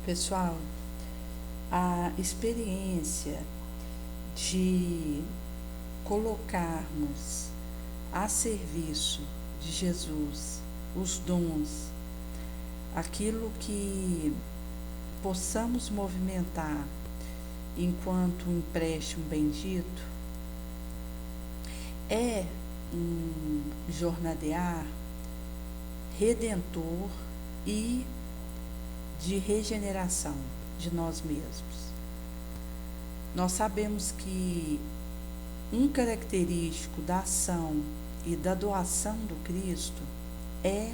Pessoal, a experiência de colocarmos a serviço de Jesus os dons, aquilo que possamos movimentar enquanto um empréstimo bendito, é um jornadear redentor e de regeneração de nós mesmos. Nós sabemos que um característico da ação e da doação do Cristo é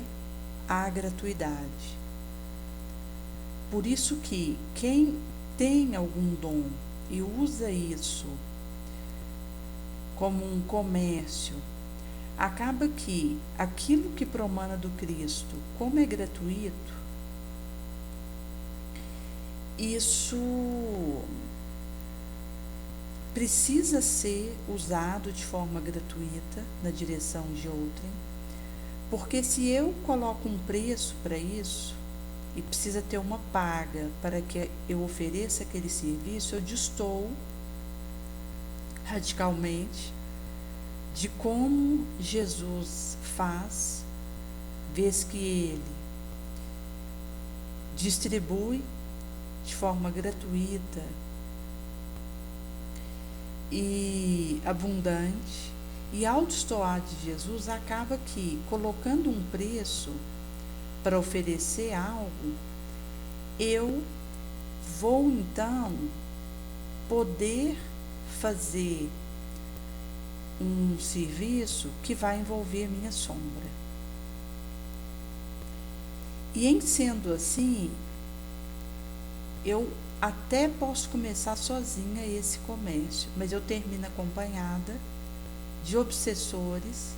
a gratuidade. Por isso que quem tem algum dom e usa isso como um comércio, acaba que aquilo que promana do Cristo, como é gratuito, isso precisa ser usado de forma gratuita na direção de outrem, porque se eu coloco um preço para isso e precisa ter uma paga para que eu ofereça aquele serviço, eu destoo radicalmente de como Jesus faz, vez que ele distribui de forma gratuita e abundante, e ao destoar de Jesus, acaba que, colocando um preço para oferecer algo, eu vou então poder fazer um serviço que vai envolver minha sombra. E em sendo assim, eu até posso começar sozinha esse comércio, mas eu termino acompanhada de obsessores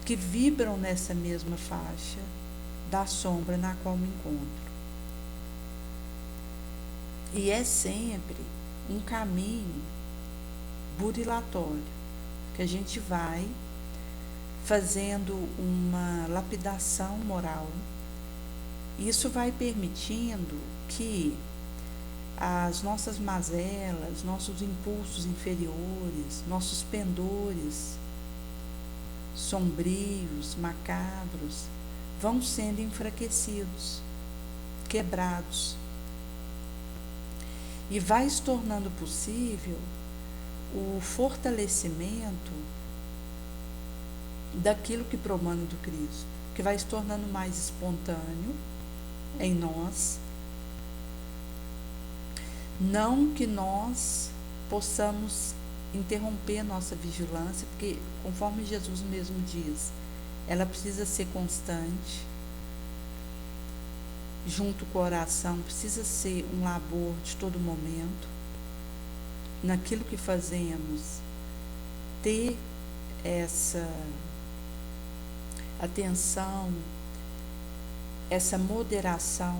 que vibram nessa mesma faixa da sombra na qual me encontro. E é sempre um caminho burilatório, que a gente vai fazendo uma lapidação moral. Isso vai permitindo que as nossas mazelas, nossos impulsos inferiores, nossos pendores sombrios, macabros, vão sendo enfraquecidos, quebrados. E vai se tornando possível o fortalecimento daquilo que promana do Cristo, que vai se tornando mais espontâneo em nós. Não que nós possamos interromper nossa vigilância, porque, conforme Jesus mesmo diz, ela precisa ser constante, junto com a oração, precisa ser um labor de todo momento, naquilo que fazemos, ter essa atenção, essa moderação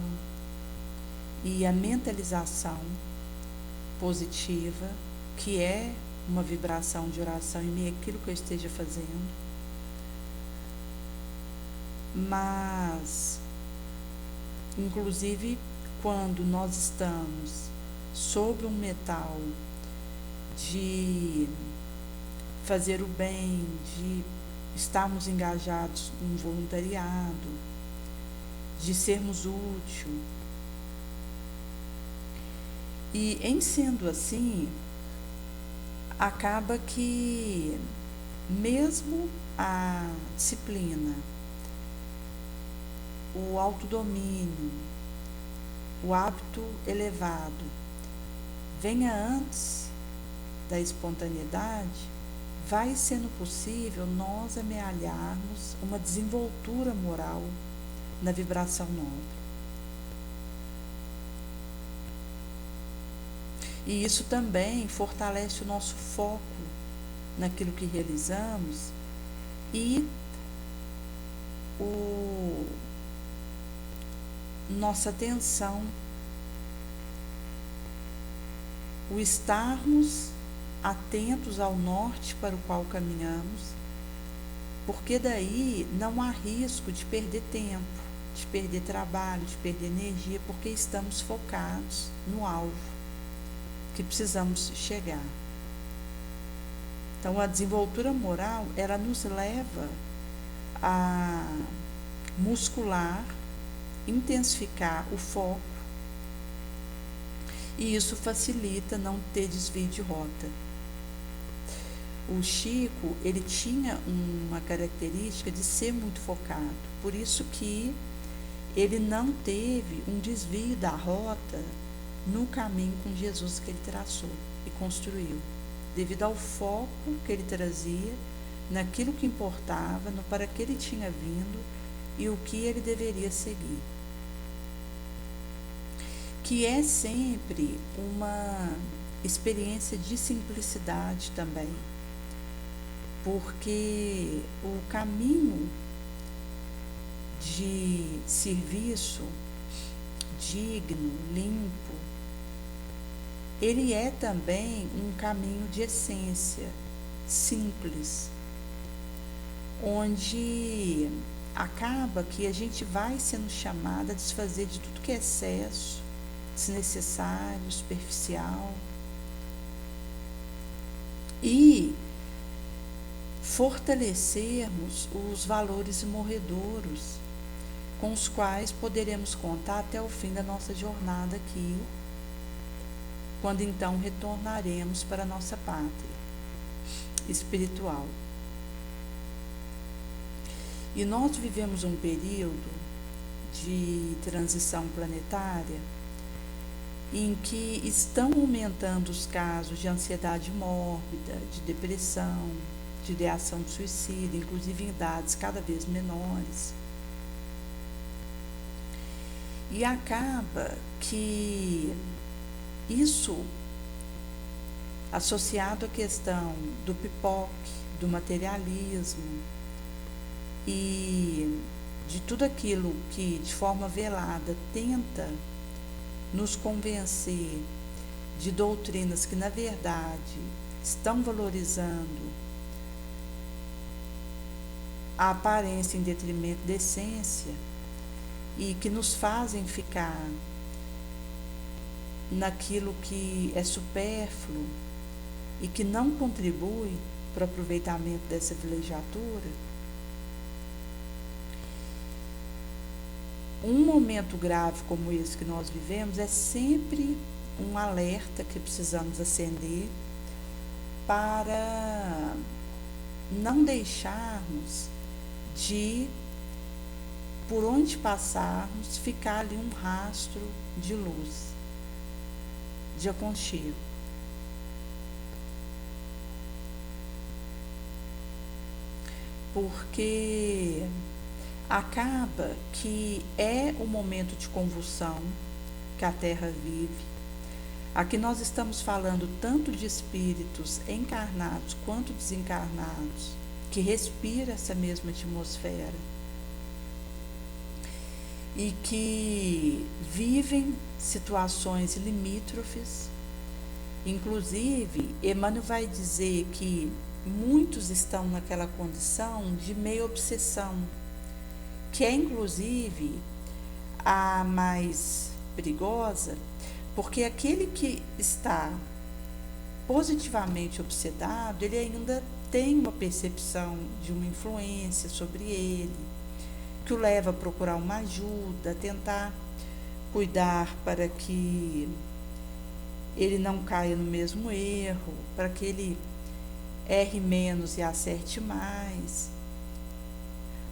e a mentalização positiva, que é uma vibração de oração em meio àquilo que eu esteja fazendo. Mas, inclusive, quando nós estamos sobre um metal de fazer o bem, de estarmos engajados em voluntariado, de sermos úteis. E em sendo assim, acaba que mesmo a disciplina, o autodomínio, o hábito elevado venha antes da espontaneidade, vai sendo possível nós amealharmos uma desenvoltura moral na vibração nobre. E isso também fortalece o nosso foco naquilo que realizamos e nossa atenção, o estarmos atentos ao norte para o qual caminhamos, porque daí não há risco de perder tempo, de perder trabalho, de perder energia, porque estamos focados no alvo que precisamos chegar. Então, a desenvoltura moral, ela nos leva a muscular, intensificar o foco, e isso facilita não ter desvio de rota. O Chico, ele tinha uma característica de ser muito focado, por isso que ele não teve um desvio da rota no caminho com Jesus que ele traçou e construiu, devido ao foco que ele trazia naquilo que importava, no para que ele tinha vindo e o que ele deveria seguir. Que é sempre uma experiência de simplicidade também, porque o caminho de serviço digno, limpo, ele é também um caminho de essência simples, onde acaba que a gente vai sendo chamado a desfazer de tudo que é excesso, desnecessário, superficial, e fortalecermos os valores morredouros com os quais poderemos contar até o fim da nossa jornada aqui, quando então retornaremos para a nossa pátria espiritual. E nós vivemos um período de transição planetária em que estão aumentando os casos de ansiedade mórbida, de depressão, de ideação de suicídio, inclusive em idades cada vez menores. E acaba que isso, associado à questão do pipoque, do materialismo e de tudo aquilo que de forma velada tenta nos convencer de doutrinas que na verdade estão valorizando a aparência em detrimento da essência e que nos fazem ficar naquilo que é supérfluo e que não contribui para o aproveitamento dessa vilegiatura. Um momento grave como esse que nós vivemos é sempre um alerta que precisamos acender para não deixarmos de, por onde passarmos, ficar ali um rastro de luz, de aconchego. Porque acaba que é o momento de convulsão que a Terra vive. Aqui nós estamos falando tanto de espíritos encarnados quanto desencarnados, que respiram essa mesma atmosfera e que vivem situações limítrofes. Inclusive, Emmanuel vai dizer que muitos estão naquela condição de meio obsessão, que é inclusive a mais perigosa, porque aquele que está positivamente obsedado, ele ainda tem uma percepção de uma influência sobre ele, que o leva a procurar uma ajuda, a tentar cuidar para que ele não caia no mesmo erro, para que ele erre menos e acerte mais.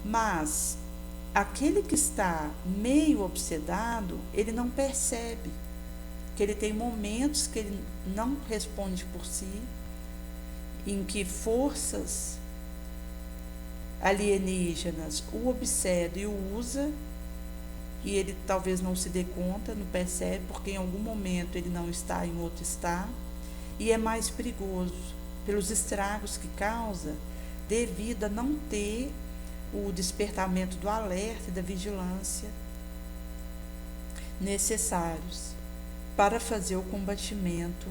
Mas aquele que está meio obsedado, ele não percebe que ele tem momentos que ele não responde por si, em que forças alienígenas o obsedam e o usa, e ele talvez não se dê conta, não percebe, porque em algum momento ele não está, em outro está, e é mais perigoso pelos estragos que causa devido a não ter o despertamento do alerta e da vigilância necessários para fazer o combatimento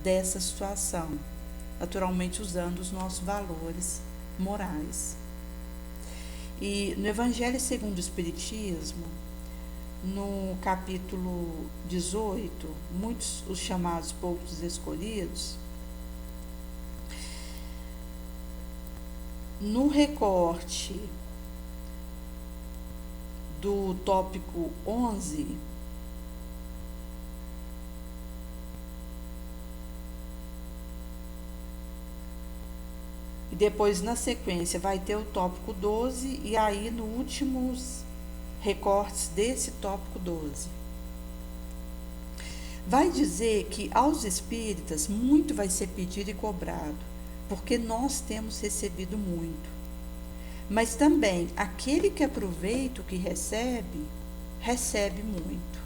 dessa situação, naturalmente usando os nossos valores morais. E no Evangelho segundo o Espiritismo, no capítulo 18, muitos os chamados poucos escolhidos, no recorte do tópico 11, e depois na sequência vai ter o tópico 12, e aí no últimos recortes desse tópico 12, vai dizer que aos espíritas muito vai ser pedido e cobrado, porque nós temos recebido muito. Mas também aquele que aproveita o que recebe, recebe muito.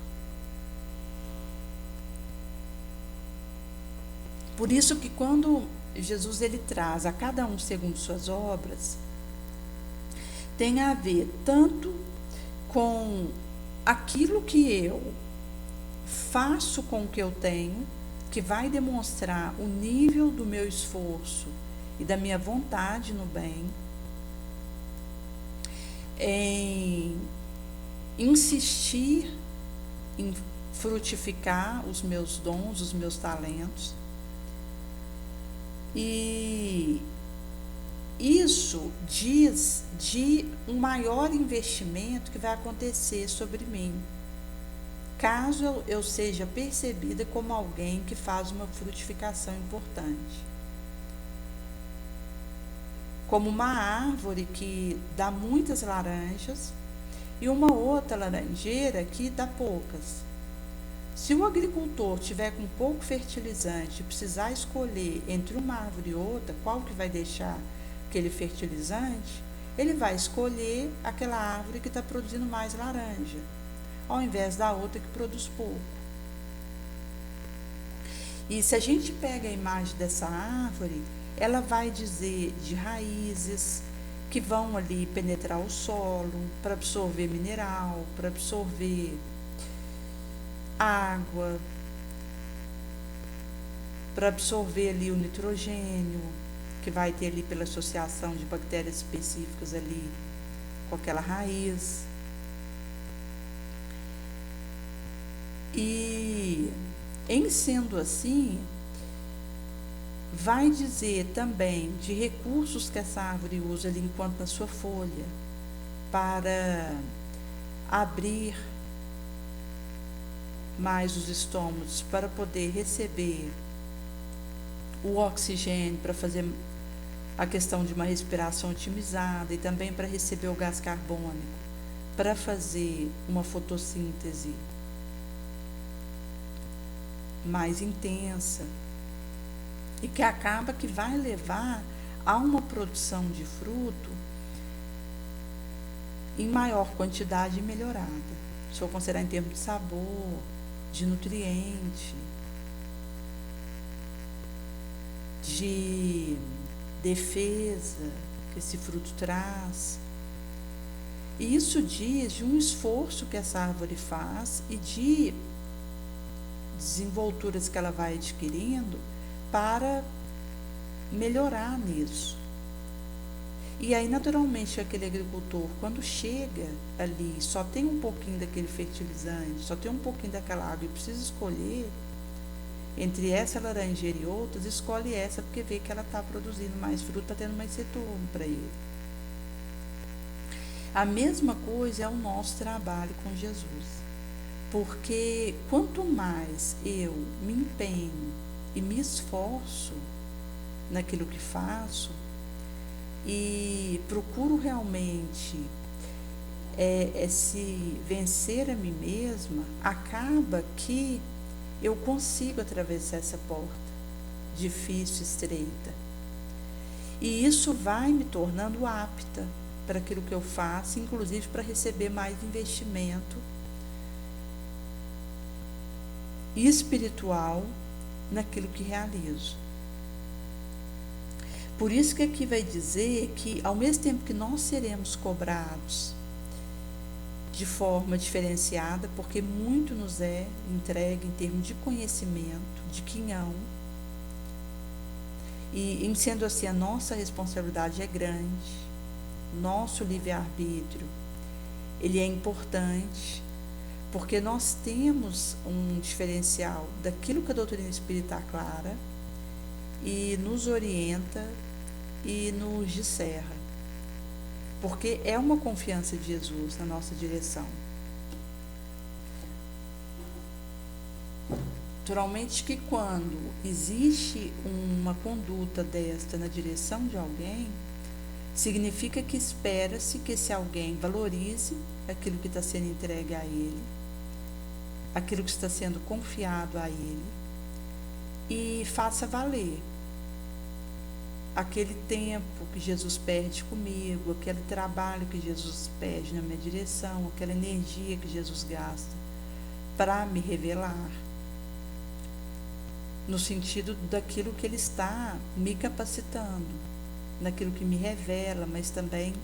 Por isso que quando Jesus ele traz a cada um segundo suas obras, tem a ver tanto com aquilo que eu faço com o que eu tenho, que vai demonstrar o nível do meu esforço e da minha vontade no bem, em insistir em frutificar os meus dons, os meus talentos. E isso diz de um maior investimento que vai acontecer sobre mim, caso eu seja percebida como alguém que faz uma frutificação importante. Como uma árvore que dá muitas laranjas e uma outra laranjeira que dá poucas. Se o agricultor tiver com pouco fertilizante e precisar escolher entre uma árvore e outra, qual que vai deixar aquele fertilizante, ele vai escolher aquela árvore que está produzindo mais laranja, ao invés da outra que produz pouco. E se a gente pega a imagem dessa árvore, ela vai dizer de raízes que vão ali penetrar o solo para absorver mineral, para absorver água, para absorver ali o nitrogênio, que vai ter ali pela associação de bactérias específicas ali com aquela raiz. E em sendo assim, vai dizer também de recursos que essa árvore usa ali enquanto na sua folha, para abrir mais os estômagos, para poder receber o oxigênio, para fazer a questão de uma respiração otimizada e também para receber o gás carbônico, para fazer uma fotossíntese mais intensa e que acaba que vai levar a uma produção de fruto em maior quantidade e melhorada. Se eu considerar em termos de sabor, de nutriente, de defesa que esse fruto traz. E isso diz de um esforço que essa árvore faz e de desenvolturas que ela vai adquirindo para melhorar nisso. E aí, naturalmente, aquele agricultor, quando chega ali, só tem um pouquinho daquele fertilizante, só tem um pouquinho daquela água e precisa escolher entre essa laranjeira e outras, escolhe essa porque vê que ela está produzindo mais fruto, está tendo mais retorno para ele. A mesma coisa é o nosso trabalho com Jesus, porque quanto mais eu me empenho e me esforço naquilo que faço e procuro realmente se vencer a mim mesma, acaba que eu consigo atravessar essa porta difícil, estreita. E isso vai me tornando apta para aquilo que eu faço, inclusive para receber mais investimento espiritual naquilo que realizo. Por isso que aqui vai dizer que, ao mesmo tempo que nós seremos cobrados de forma diferenciada, porque muito nos é entregue em termos de conhecimento, de quinhão, e em sendo assim a nossa responsabilidade é grande, nosso livre-arbítrio, ele é importante, porque nós temos um diferencial daquilo que a doutrina espírita clara e nos orienta e nos disserra, porque é uma confiança de Jesus na nossa direção. Naturalmente que quando existe uma conduta desta na direção de alguém, significa que espera-se que esse alguém valorize aquilo que está sendo entregue a ele, aquilo que está sendo confiado a ele, e faça valer aquele tempo que Jesus perde comigo, aquele trabalho que Jesus perde na minha direção, aquela energia que Jesus gasta para me revelar, no sentido daquilo que ele está me capacitando, naquilo que me revela, mas também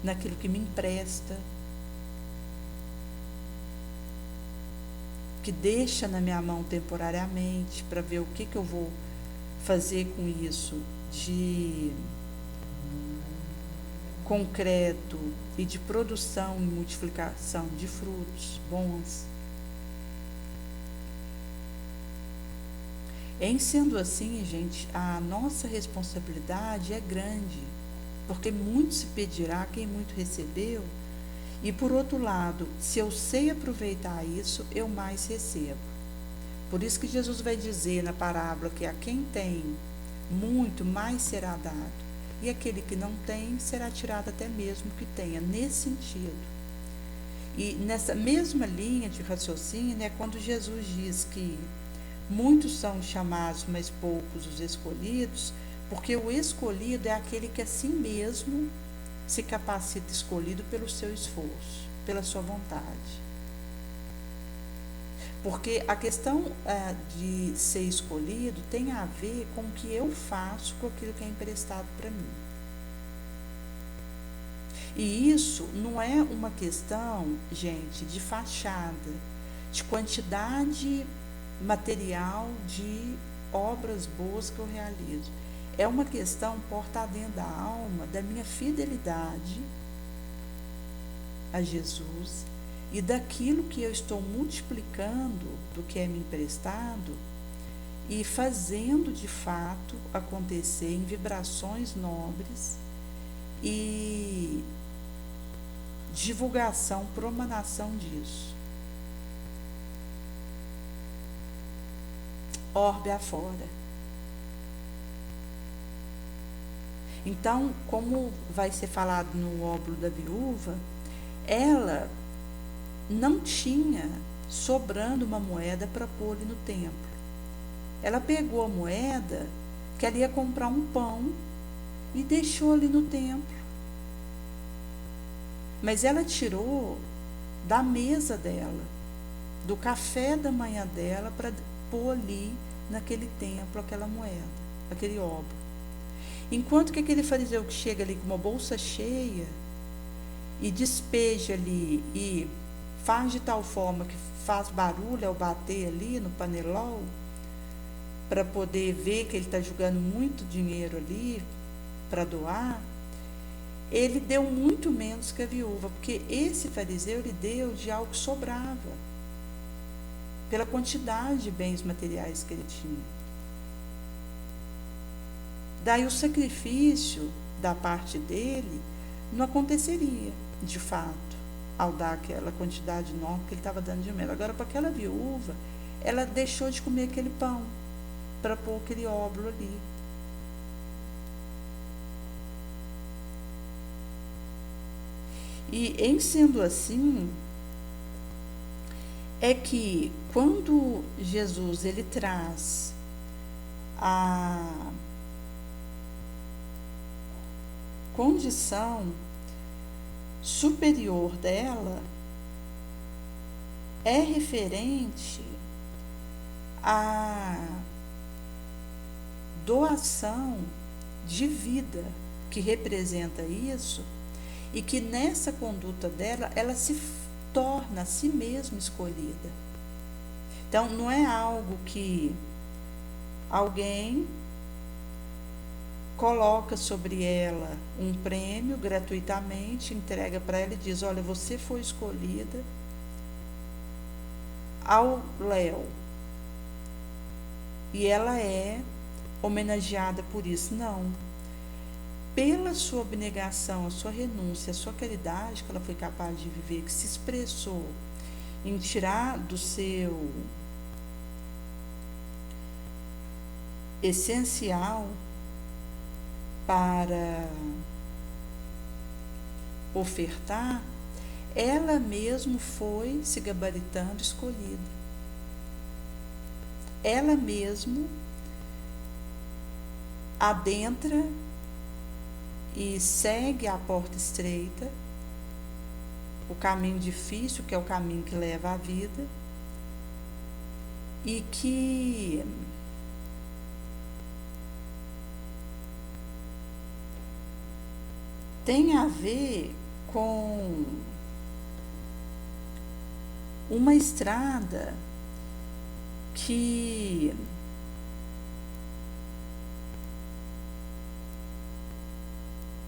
naquilo que me empresta, que deixa na minha mão temporariamente para ver o que eu vou fazer com isso de concreto e de produção e multiplicação de frutos bons. Em sendo assim, gente, a nossa responsabilidade é grande, porque muito se pedirá quem muito recebeu, e por outro lado, se eu sei aproveitar isso, eu mais recebo. Por isso que Jesus vai dizer na parábola que a quem tem muito, mais será dado, e aquele que não tem, será tirado até mesmo que tenha, nesse sentido. E nessa mesma linha de raciocínio, é quando Jesus diz que muitos são chamados, mas poucos os escolhidos, porque o escolhido é aquele que a si mesmo se capacita, escolhido pelo seu esforço, pela sua vontade. Porque a questão de ser escolhido tem a ver com o que eu faço com aquilo que é emprestado para mim. E isso não é uma questão, gente, de fachada, de quantidade material de obras boas que eu realizo. É uma questão porta dentro da alma da minha fidelidade a Jesus e daquilo que eu estou multiplicando do que é me emprestado e fazendo de fato acontecer em vibrações nobres e divulgação, promanação disso. Orbe afora. Então, como vai ser falado no óbolo da viúva, ela não tinha sobrando uma moeda para pôr ali no templo. Ela pegou a moeda que ela ia comprar um pão e deixou ali no templo. Mas ela tirou da mesa dela, do café da manhã dela, para pôr ali naquele templo aquela moeda, aquele óbolo. Enquanto que aquele fariseu que chega ali com uma bolsa cheia e despeja ali e faz de tal forma que faz barulho ao bater ali no panelol, para poder ver que ele está jogando muito dinheiro ali para doar, ele deu muito menos que a viúva, porque esse fariseu ele deu de algo que sobrava, pela quantidade de bens materiais que ele tinha. Daí o sacrifício da parte dele não aconteceria, de fato, ao dar aquela quantidade enorme que ele estava dando de mel. Agora, para aquela viúva, ela deixou de comer aquele pão para pôr aquele óbolo ali. E, em sendo assim, é que quando Jesus ele traz a condição superior dela, é referente à doação de vida que representa isso, e que nessa conduta dela, ela se torna a si mesma escolhida. Então, não é algo que alguém coloca sobre ela um prêmio gratuitamente, entrega para ela e diz: olha, você foi escolhida ao Léo. E ela é homenageada por isso. Não. Pela sua abnegação, a sua renúncia, a sua caridade que ela foi capaz de viver, que se expressou em tirar do seu essencial para ofertar, ela mesmo foi se gabaritando escolhida. Ela mesmo adentra e segue a porta estreita, o caminho difícil, que é o caminho que leva à vida, e que tem a ver com uma estrada que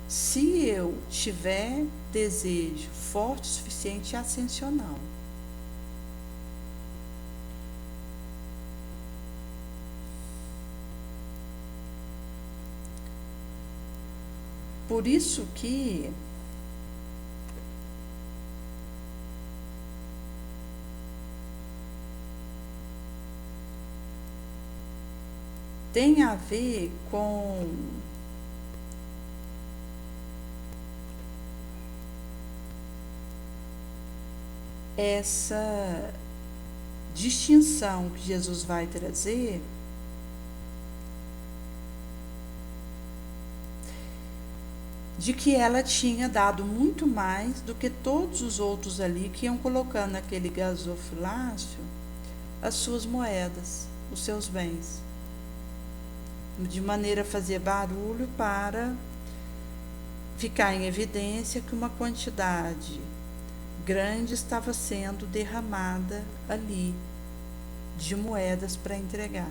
se eu tiver desejo forte o suficiente, é ascensional. Por isso que tem a ver com essa distinção que Jesus vai trazer de que ela tinha dado muito mais do que todos os outros ali que iam colocando naquele gasofilácio as suas moedas, os seus bens, de maneira a fazer barulho para ficar em evidência que uma quantidade grande estava sendo derramada ali de moedas para entregar.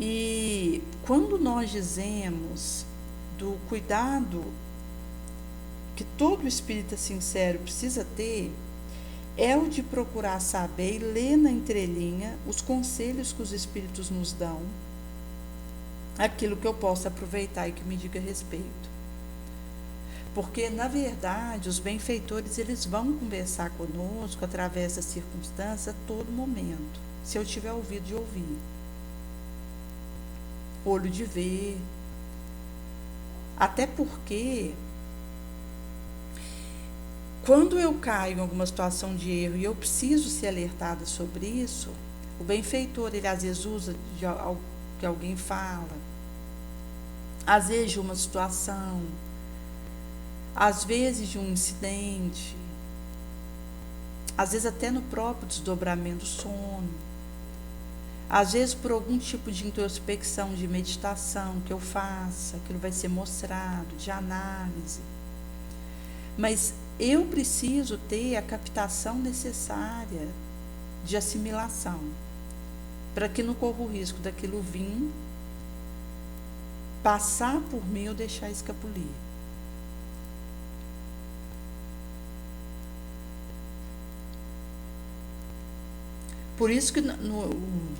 E quando nós dizemos do cuidado que todo espírita sincero precisa ter, é o de procurar saber e ler na entrelinha os conselhos que os espíritos nos dão, aquilo que eu possa aproveitar e que me diga respeito. Porque, na verdade, os benfeitores, eles vão conversar conosco através das circunstâncias a todo momento, se eu tiver ouvido de ouvir, olho de ver. Até porque, quando eu caio em alguma situação de erro e eu preciso ser alertada sobre isso, o benfeitor, ele às vezes usa que alguém fala, às vezes de uma situação, às vezes de um incidente, às vezes até no próprio desdobramento do sono, às vezes por algum tipo de introspecção, de meditação que eu faça, aquilo vai ser mostrado, de análise. Mas eu preciso ter a captação necessária de assimilação, para que não corra o risco daquilo vir, passar por mim ou deixar escapulir. Por isso que no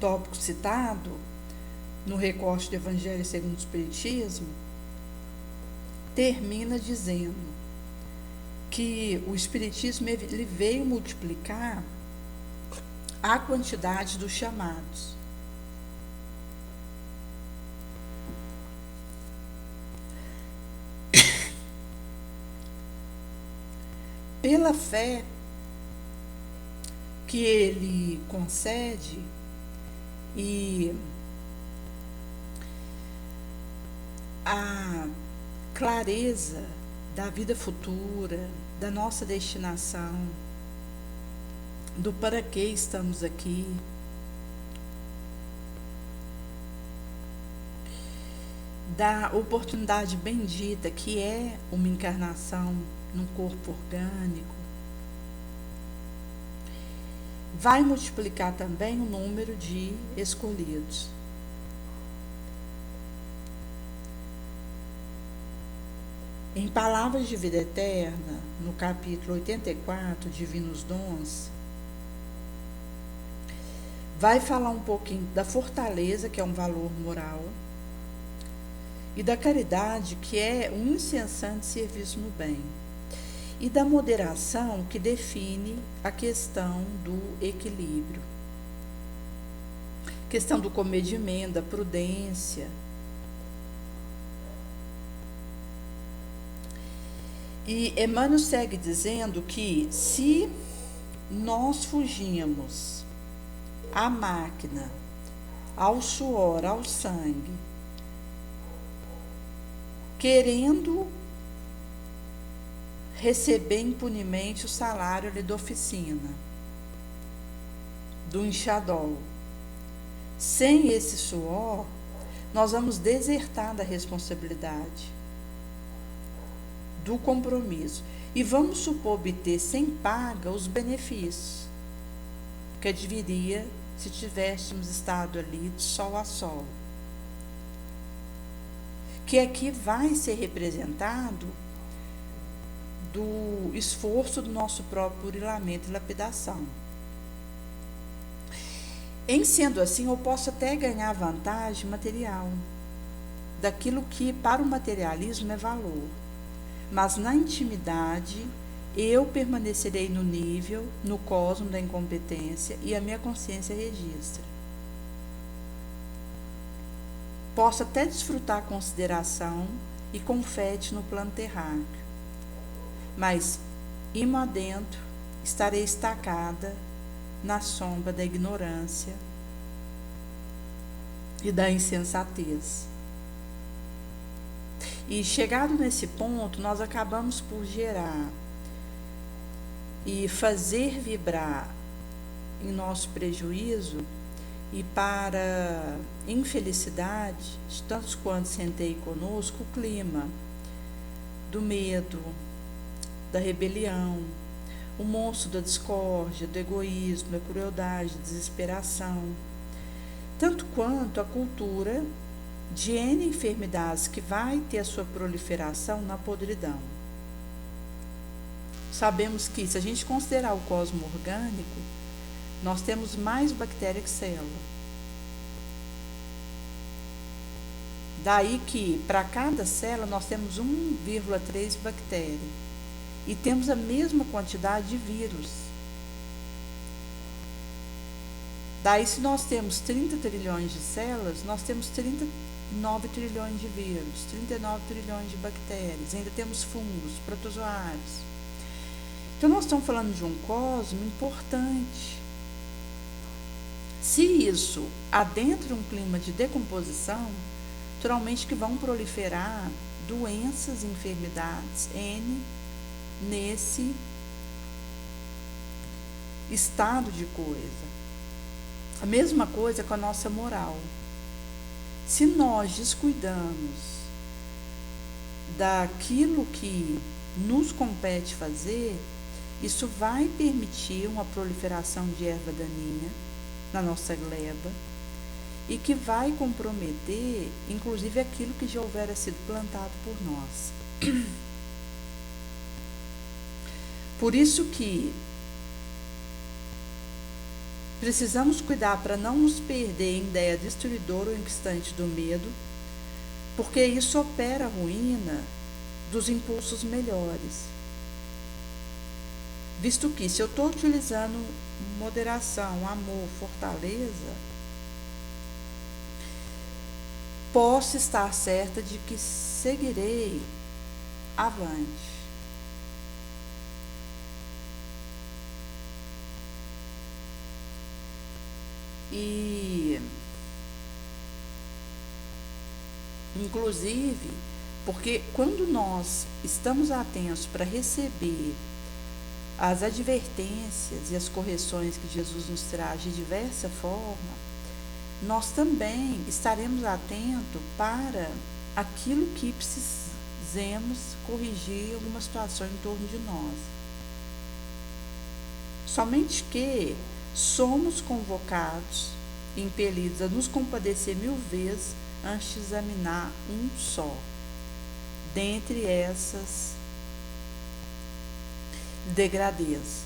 tópico citado, no recorte do Evangelho segundo o Espiritismo, termina dizendo que o Espiritismo ele veio multiplicar a quantidade dos chamados. Pela fé que ele concede e a clareza da vida futura, da nossa destinação, do para que estamos aqui, da oportunidade bendita que é uma encarnação num corpo orgânico, vai multiplicar também o número de escolhidos. Em Palavras de Vida Eterna, no capítulo 84, Divinos Dons, vai falar um pouquinho da fortaleza, que é um valor moral, e da caridade, que é um incessante serviço no bem, e da moderação, que define a questão do equilíbrio, questão do comedimento, da prudência. E Emmanuel segue dizendo que se nós fugimos à máquina, ao suor, ao sangue, querendo receber impunemente o salário ali da oficina, do enxadol, sem esse suor, nós vamos desertar da responsabilidade, do compromisso, e vamos supor obter sem paga os benefícios que adviria se tivéssemos estado ali de sol a sol, que aqui vai ser representado do esforço do nosso próprio burilamento e lapidação. Em sendo assim, eu posso até ganhar vantagem material, daquilo que para o materialismo é valor, mas na intimidade eu permanecerei no nível, no cosmo da incompetência, e a minha consciência registra. Posso até desfrutar consideração e confete no plano terráqueo, mas imo adentro estarei estacada na sombra da ignorância e da insensatez. E chegado nesse ponto, nós acabamos por gerar e fazer vibrar em nosso prejuízo e para infelicidade de tantos quantos sentei conosco o clima do medo, da rebelião, o monstro da discórdia, do egoísmo, da crueldade, da desesperação, tanto quanto a cultura de N enfermidades que vai ter a sua proliferação na podridão. Sabemos que, se a gente considerar o cosmo orgânico, nós temos mais bactéria que célula. Daí que, para cada célula, nós temos 1,3 bactérias. E temos a mesma quantidade de vírus. Daí, se nós temos 30 trilhões de células, nós temos 39 trilhões de vírus, 39 trilhões de bactérias, ainda temos fungos, protozoários. Então, nós estamos falando de um cosmo importante. Se isso adentra um clima de decomposição, naturalmente que vão proliferar doenças e enfermidades N nesse estado de coisa. A mesma coisa com a nossa moral. Se nós descuidamos daquilo que nos compete fazer, isso vai permitir uma proliferação de erva daninha na nossa gleba e que vai comprometer, inclusive, aquilo que já houvera sido plantado por nós. Por isso que precisamos cuidar para não nos perder em ideia destruidora ou inconstante do medo, porque isso opera a ruína dos impulsos melhores. Visto que, se eu estou utilizando moderação, amor, fortaleza, posso estar certa de que seguirei avante. E, inclusive, porque quando nós estamos atentos para receber as advertências e as correções que Jesus nos traz de diversa forma, nós também estaremos atentos para aquilo que precisemos corrigir alguma situação em torno de nós. Somente que somos convocados, impelidos a nos compadecer 1000 vezes antes de examinar um só, dentre essas degradez,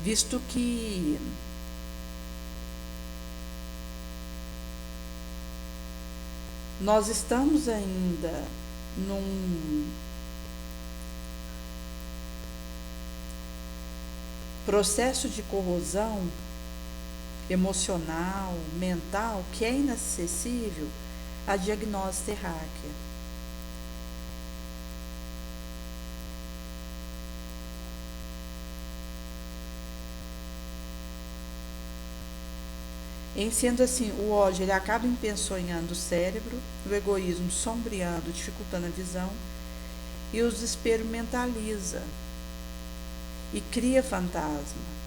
visto que nós estamos ainda num processo de corrosão emocional, mental, que é inacessível à diagnose terráquea. Em sendo assim, o ódio ele acaba empeçonhando o cérebro, o egoísmo sombreando, dificultando a visão, e o desespero mentaliza e cria fantasma.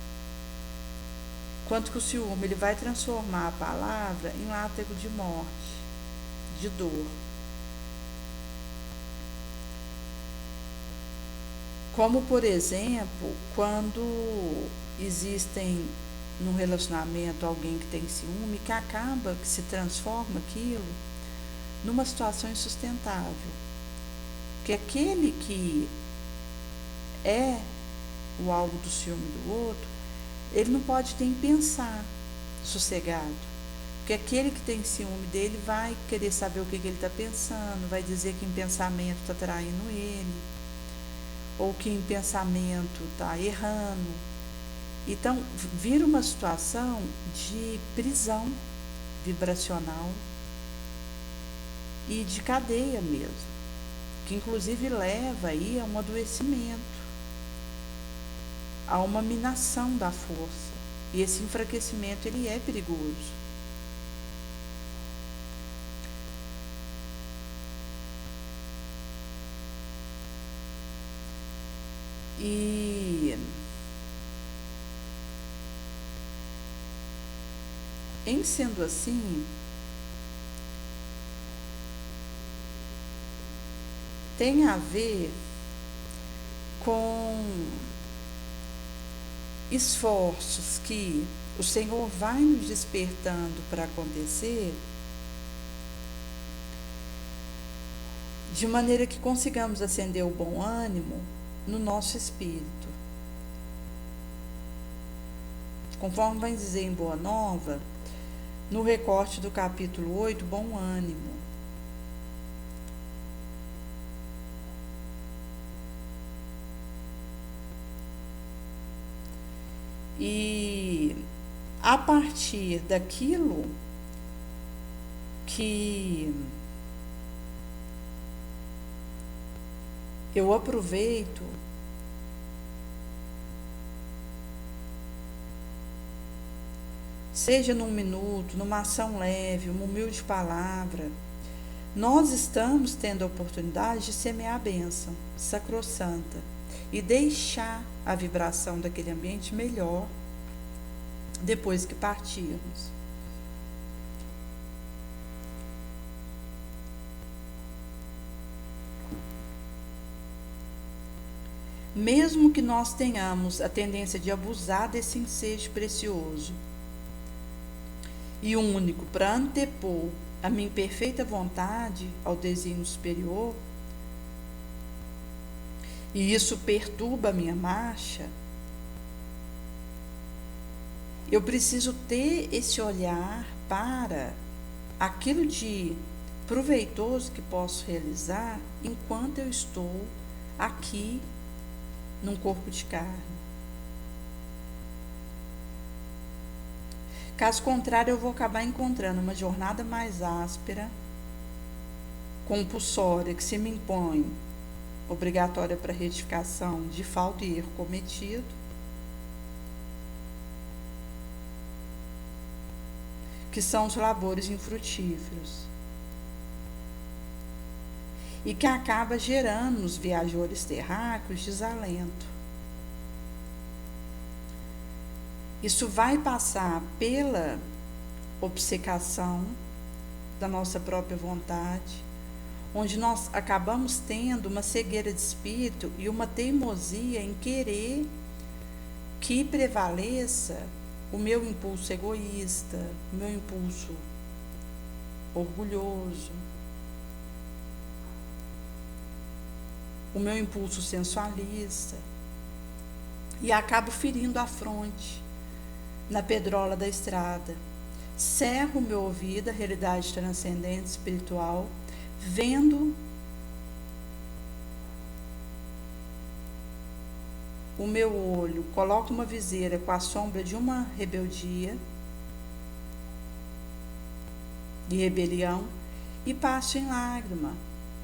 Quanto que o ciúme ele vai transformar a palavra em látego de morte, de dor. Como, por exemplo, quando existem num relacionamento alguém que tem ciúme, que acaba, que se transforma aquilo numa situação insustentável. Porque aquele que é o alvo do ciúme do outro, ele não pode nem pensar sossegado. Porque aquele que tem ciúme dele vai querer saber o que ele está pensando, vai dizer que em pensamento está traindo ele, ou que em pensamento está errando. Então, vira uma situação de prisão vibracional e de cadeia mesmo, que inclusive leva aí a um adoecimento, a uma minação da força. E esse enfraquecimento, ele é perigoso. E em sendo assim, tem a ver com esforços que o Senhor vai nos despertando para acontecer, de maneira que consigamos acender o bom ânimo no nosso espírito. Conforme vai dizer em Boa Nova, no recorte do capítulo 8, bom ânimo. E a partir daquilo que eu aproveito seja num minuto, numa ação leve, uma humilde palavra, nós estamos tendo a oportunidade de semear a bênção sacrossanta e deixar a vibração daquele ambiente melhor depois que partirmos. Mesmo que nós tenhamos a tendência de abusar desse ensejo precioso e único para antepor a minha perfeita vontade ao desígnio superior, e isso perturba a minha marcha, eu preciso ter esse olhar para aquilo de proveitoso que posso realizar enquanto eu estou aqui num corpo de carne. Caso contrário, eu vou acabar encontrando uma jornada mais áspera, compulsória, que se me impõe, obrigatória para retificação de falta e erro cometido, que são os labores infrutíferos, e que acaba gerando nos viajores terráqueos desalento. Isso vai passar pela obcecação da nossa própria vontade, onde nós acabamos tendo uma cegueira de espírito e uma teimosia em querer que prevaleça o meu impulso egoísta, o meu impulso orgulhoso, o meu impulso sensualista, e acabo ferindo a fronte na pedrola da estrada. Cerro o meu ouvido à realidade transcendente espiritual, vendo o meu olho, coloco uma viseira com a sombra de uma rebeldia e rebelião e passo em lágrima,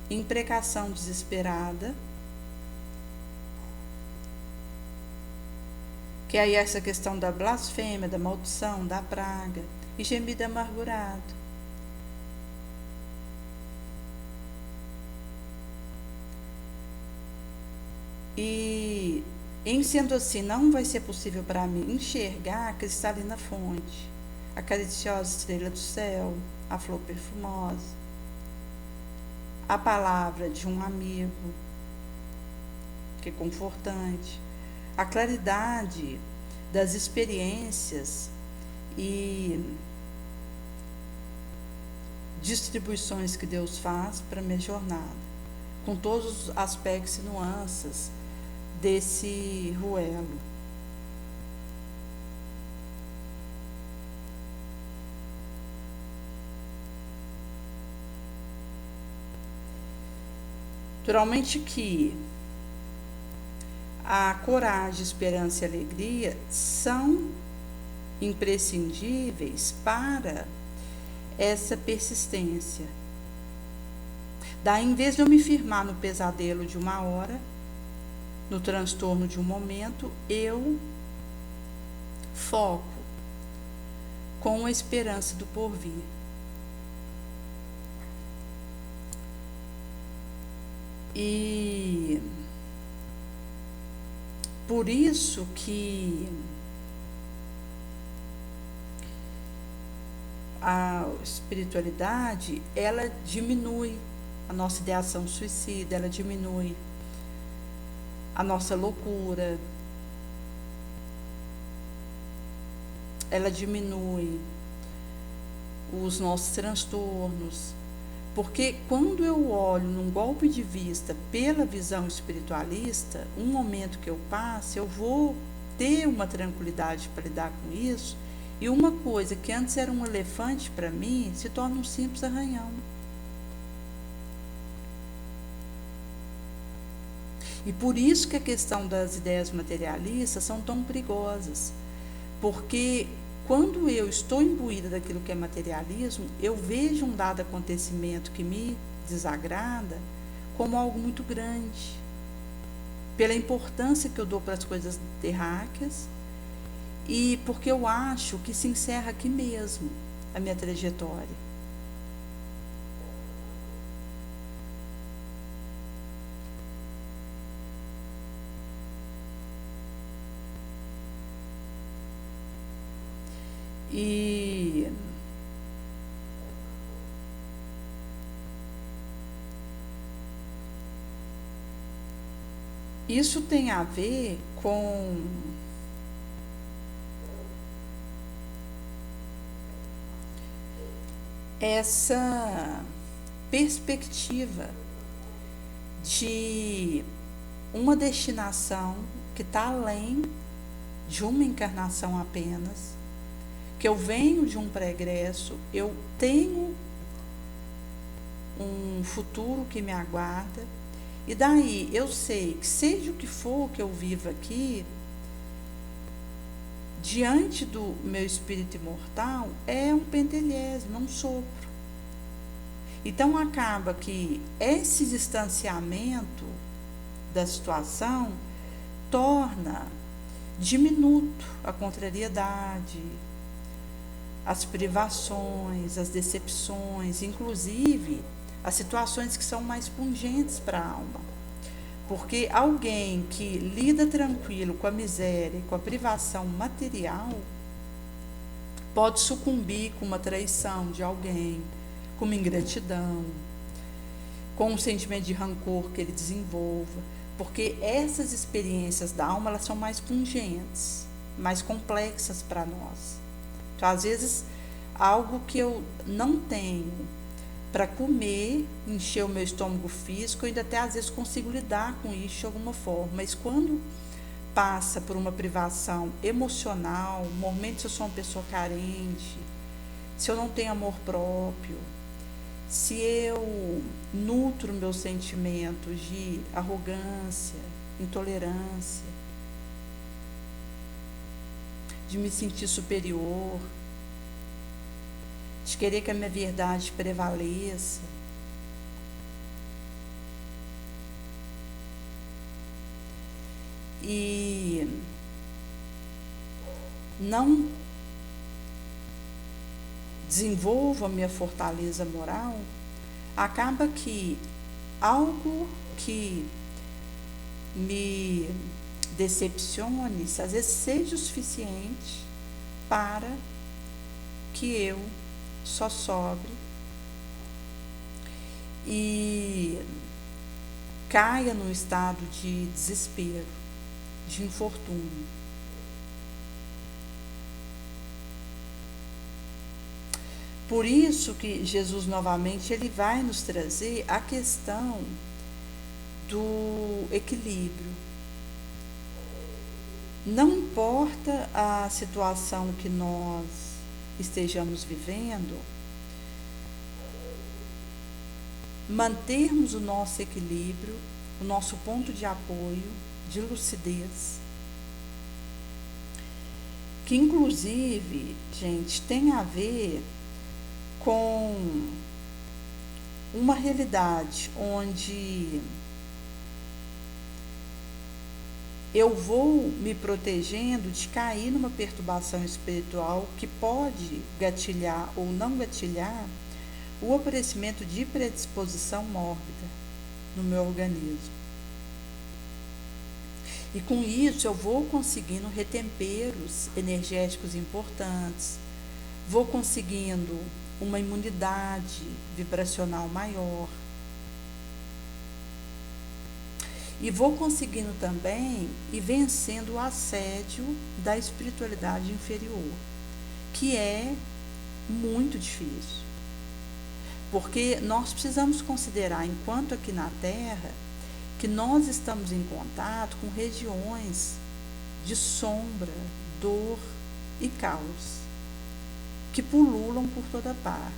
em imprecação desesperada, que aí essa questão da blasfêmia, da maldição, da praga, e gemido amargurado. E em sendo assim, não vai ser possível para mim enxergar a cristalina fonte, a caliciosa estrela do céu, a flor perfumosa, a palavra de um amigo, que é confortante, a claridade das experiências e distribuições que Deus faz para minha jornada, com todos os aspectos e nuances desse ruelo. Naturalmente que a coragem, esperança e alegria são imprescindíveis para essa persistência. Daí, em vez de eu me firmar no pesadelo de uma hora, no transtorno de um momento, eu foco com a esperança do porvir. E por isso que a espiritualidade, ela diminui a nossa ideação suicida, ela diminui a nossa loucura, ela diminui os nossos transtornos, porque quando eu olho num golpe de vista pela visão espiritualista, um momento que eu passo, eu vou ter uma tranquilidade para lidar com isso, e uma coisa que antes era um elefante para mim, se torna um simples arranhão. E por isso que a questão das ideias materialistas são tão perigosas, porque quando eu estou imbuída daquilo que é materialismo, eu vejo um dado acontecimento que me desagrada como algo muito grande, pela importância que eu dou para as coisas terráqueas e porque eu acho que se encerra aqui mesmo a minha trajetória. E isso tem a ver com essa perspectiva de uma destinação que está além de uma encarnação apenas, que eu venho de um pregresso, eu tenho um futuro que me aguarda, e daí eu sei que seja o que for que eu viva aqui, diante do meu espírito imortal, é um pentelésimo, é um sopro. Então acaba que esse distanciamento da situação torna diminuto a contrariedade, as privações, as decepções, inclusive as situações que são mais pungentes para a alma. Porque alguém que lida tranquilo com a miséria e com a privação material pode sucumbir com uma traição de alguém, com uma ingratidão. com um sentimento de rancor que ele desenvolva, porque essas experiências da alma, elas são mais pungentes, mais complexas para nós. Então, às vezes, algo que eu não tenho para comer, encher o meu estômago físico, eu ainda até às vezes consigo lidar com isso de alguma forma, mas quando passa por uma privação emocional, momentos se eu sou uma pessoa carente, se eu não tenho amor próprio, se eu nutro meus sentimentos de arrogância, intolerância, de me sentir superior, de querer que a minha verdade prevaleça, e não desenvolvo a minha fortaleza moral, acaba que algo que me decepcione, às vezes seja o suficiente para que eu só sobre e caia num estado de desespero, de infortúnio. Por isso que Jesus novamente ele vai nos trazer a questão do equilíbrio. Não importa a situação que nós estejamos vivendo, mantermos o nosso equilíbrio, o nosso ponto de apoio, de lucidez, que inclusive, gente, tem a ver com uma realidade onde eu vou me protegendo de cair numa perturbação espiritual que pode gatilhar ou não gatilhar o aparecimento de predisposição mórbida no meu organismo. E com isso eu vou conseguindo retemperos energéticos importantes, vou conseguindo uma imunidade vibracional maior. E vou conseguindo também ir vencendo o assédio da espiritualidade inferior, que é muito difícil. Porque nós precisamos considerar, enquanto aqui na Terra, que nós estamos em contato com regiões de sombra, dor e caos, que pululam por toda parte,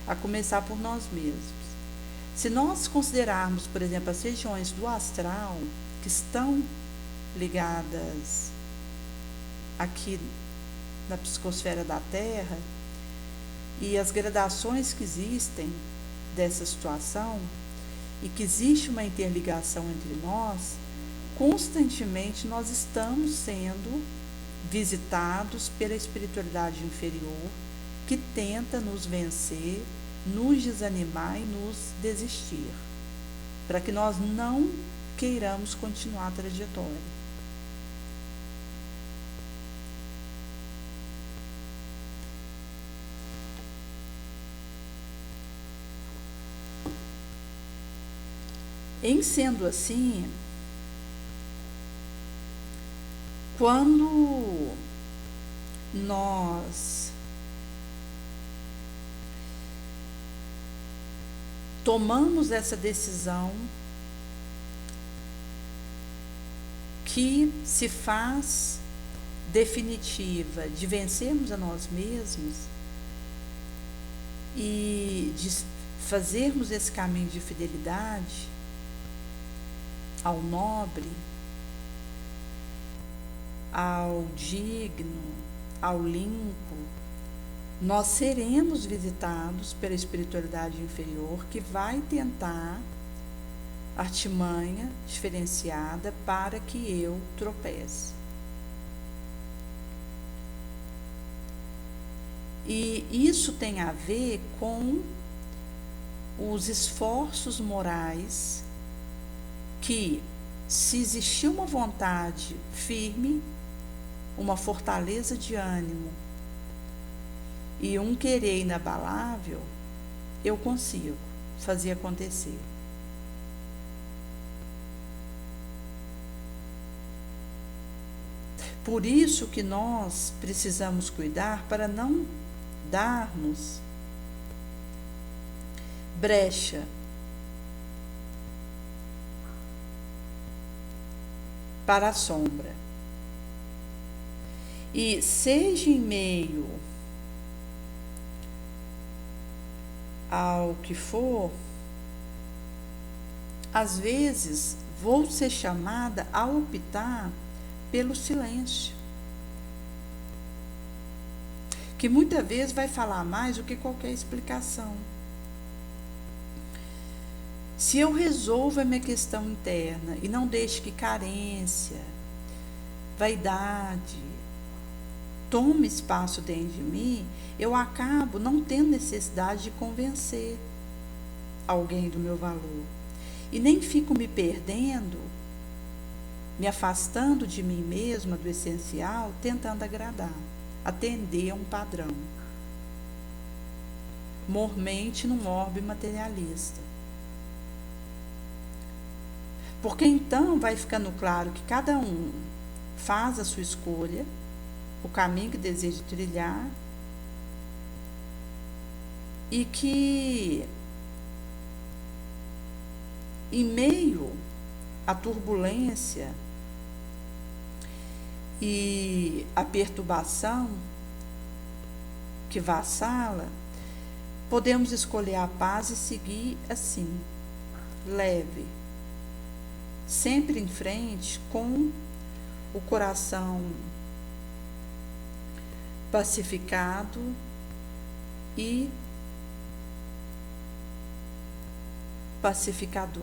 a começar por nós mesmos. Se nós considerarmos, por exemplo, as regiões do astral que estão ligadas aqui na psicosfera da Terra e as gradações que existem dessa situação e que existe uma interligação entre nós, constantemente nós estamos sendo visitados pela espiritualidade inferior que tenta nos vencer, nos desanimar e nos desistir, para que nós não queiramos continuar a trajetória. Em sendo assim, quando nós tomamos essa decisão que se faz definitiva de vencermos a nós mesmos e de fazermos esse caminho de fidelidade ao nobre, ao digno, ao limpo, nós seremos visitados pela espiritualidade inferior que vai tentar artimanha diferenciada para que eu tropece. E isso tem a ver com os esforços morais que, se existir uma vontade firme, uma fortaleza de ânimo e um querer inabalável, eu consigo. fazer acontecer. Por isso que nós precisamos cuidar para não darmos brecha para a sombra. E seja em meio ao que for, às vezes vou ser chamada a optar pelo silêncio, que muitas vezes vai falar mais do que qualquer explicação. Se eu resolvo a minha questão interna e não deixo que carência, vaidade tome espaço dentro de mim, eu acabo não tendo necessidade de convencer alguém do meu valor. E nem fico me perdendo, me afastando de mim mesma, do essencial, tentando agradar, atender a um padrão, mormente num orbe materialista. Porque então vai ficando claro que cada um faz a sua escolha, o caminho que deseja trilhar, e que em meio à turbulência e à perturbação que vassala, podemos escolher a paz e seguir assim, leve, sempre em frente, com o coração pacificado e pacificador.